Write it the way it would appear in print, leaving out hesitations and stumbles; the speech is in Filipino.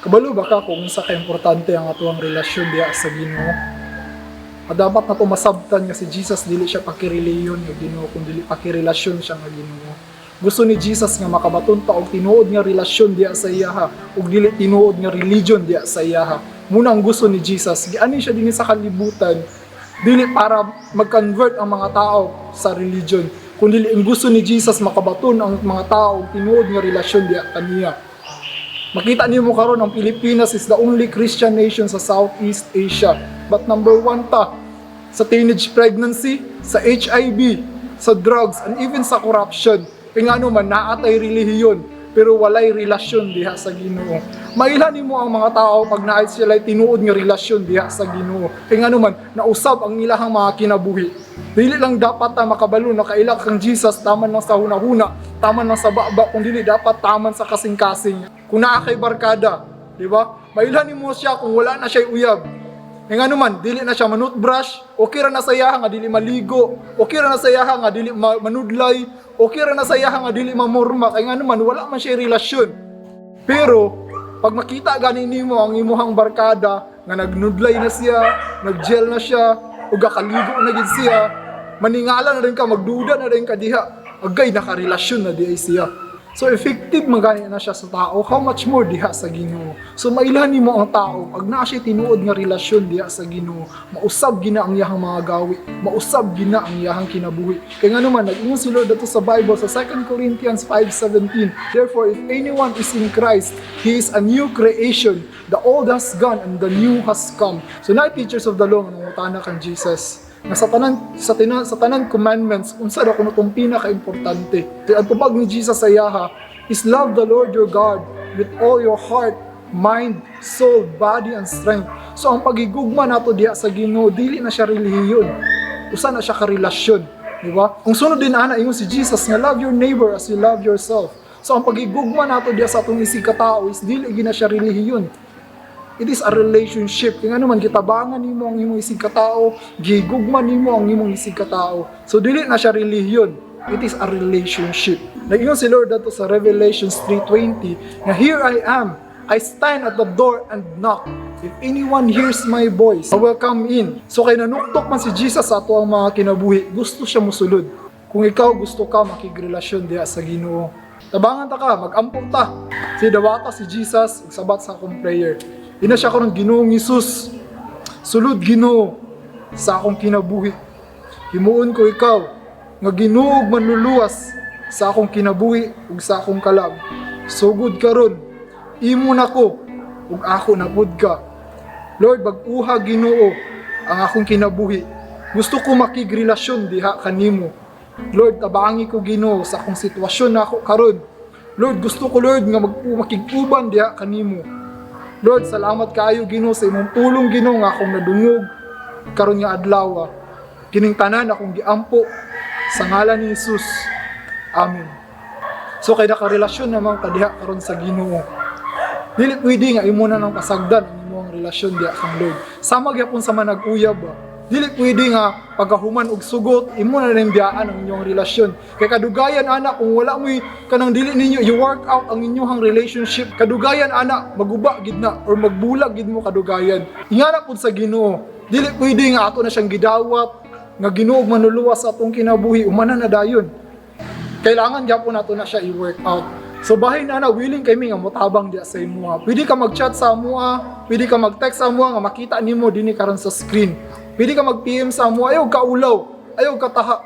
Kabalo ba ka kung sa kaimportante ang atuang relasyon diha sa Ginoo? Dapat na to masabtan nga si Jesus dili siya pakireliyon nga Ginoo kun dili pakirelasyon siya nga Ginoo. Gusto ni Jesus nga makabaton ta og tinuod nga relasyon diha sa iya ug dili tinuod nga religion diha sa iya. Muna ang gusto ni Jesus, giani siya dinhi sa kalibutan dili para mag-convert ang mga tao sa religion, kundi ang gusto ni Jesus makabaton ang mga tao og tinuod nga relasyon diha kaniya. Makita niyo mo karon ang Pilipinas is the only Christian nation sa Southeast Asia. But number 1 ta sa teenage pregnancy, sa HIV, sa drugs, and even sa corruption. Kaya nga naman, naatay relihiyon, pero walay relasyon diha sa Ginoo. Mailan mo ang mga tao pag naay sila tinuod nga relasyon diha sa Ginoo. Kaya nga naman, nausab ang ilahang mga kinabuhi. Dili lang dapat ta makabalo na kaila kang Jesus taman lang sa hunahuna, taman lang sa baba, kung dili dapat taman sa kasing-kasing. Kung naa kay barkada, di ba? Mailan mo siya kung wala na siya uyab. Nga naman, dili na siya manutbrush, okay ra na sa iyaha nga dili maligo, okay ra na sa iyaha nga dili manudlay, okay ra na sa iyaha nga dili mamorma, kaya nga naman wala man siya relasyon. Pero pag makita gani nimo ang imuhang barkada nga nagnudlay na siya, naggel na siya, ug gakaligo na gid siya, maningala na rin ka, magduda na rin ka diha, agay nakarelasyon na diay siya. So effective magani na siya sa tao, how much more diha sa Ginoo. So mailhan mo ang tao pag naa siya tinuod nga relasyon diha sa Ginoo, mausab gina ang iyahang mga gawi, mausab gina ang iyahang kinabuhi. Kaya nga naman nag-ingon si Lord dito sa Bible sa 2 Corinthians 5:17, therefore if anyone is in Christ, he is a new creation. The old has gone and the new has come. So na teachers of the law nga nangutana kang Jesus nga sa tanan commandments unsa daw kuno tong pinaka-importante. Ang tubag ni Jesus sa iyaha is love the Lord your God with all your heart, mind, soul, body, and strength. So ang pagigugma nato diha sa Ginoo dili na siya relihiyon. Usa na siya ka relasyon, di ba? Ang sunod din ana ingon si Jesus nga love your neighbor as you love yourself. So ang pagigugma nato diha sa atong isig katao is dili gina siya relihiyon. It is a relationship. Kaya naman, gitabangan nimo ang imong isig katao, gigugman nimo ang imong isig katao. So, dili na siya relihiyon. It is a relationship. Nag-ingon si Lord dato sa Revelations 3:20, na here I am, I stand at the door and knock. If anyone hears my voice, I will come in. So, kay nanuktok man si Jesus sa ato ang mga kinabuhi, gusto siya musulod. Kung ikaw gusto ka makigrelasyon diha sa Ginoo, tabangan ta ka, mag-ampong ta. Si dawata si Jesus, sabat sa akong prayer. Ina siya karong Ginoong Hesus, sulod Ginoo sa akong kinabuhi. Himuon ko ikaw nga Ginoo ug manluluwas sa akong kinabuhi ug sa akong kalag. Sugod karon, imo nako ug ako napud ka. Lord, bag-uha Ginoo ang akong kinabuhi. Gusto ko makigrelasyon diha kanimo. Lord, tabangi ko Ginoo sa akong sitwasyon nako karon. Lord, gusto ko Lord nga makiguban diha kanimo. Lord, salamat kaayo Ginoo sa imong pulong Ginoo nga akong nadungog karon nga adlaw. Kining tanan akong giampo sa ngalan ni Jesus. Amen. So kay nakarelasyon naman kadiha karon sa Ginoo. Dili pwede nga imo na nang pasagdan ang imong relasyon diha kang Lord. Sama gyapon sa manag-uyab. Dili pwede nga pagkahuman og sugot imo na rin biyaan ang inyong relasyon. Kay kadugayan ana kung wala mo kanang dili ninyo i-work out ang inyong relationship, kadugayan ana maguba gid na or magbulag gid mo kadugayan. Ingana pud sa Ginoo, dili pwede nga ato na siyang gidawat nga Ginoo manuluwas sa atong kinabuhi umana na dayon. Kailangan gyapon nato na siya i-work out. So bahin na willing kami nga motabang diya sa imuha. Pwede ka mag-chat sa amuha, pwede ka mag-text sa amuha nga makita nimo dinhi karon sa screen. Pwede ka mag-PM sa amuha, ayaw ka ulaw, ayaw ka taha.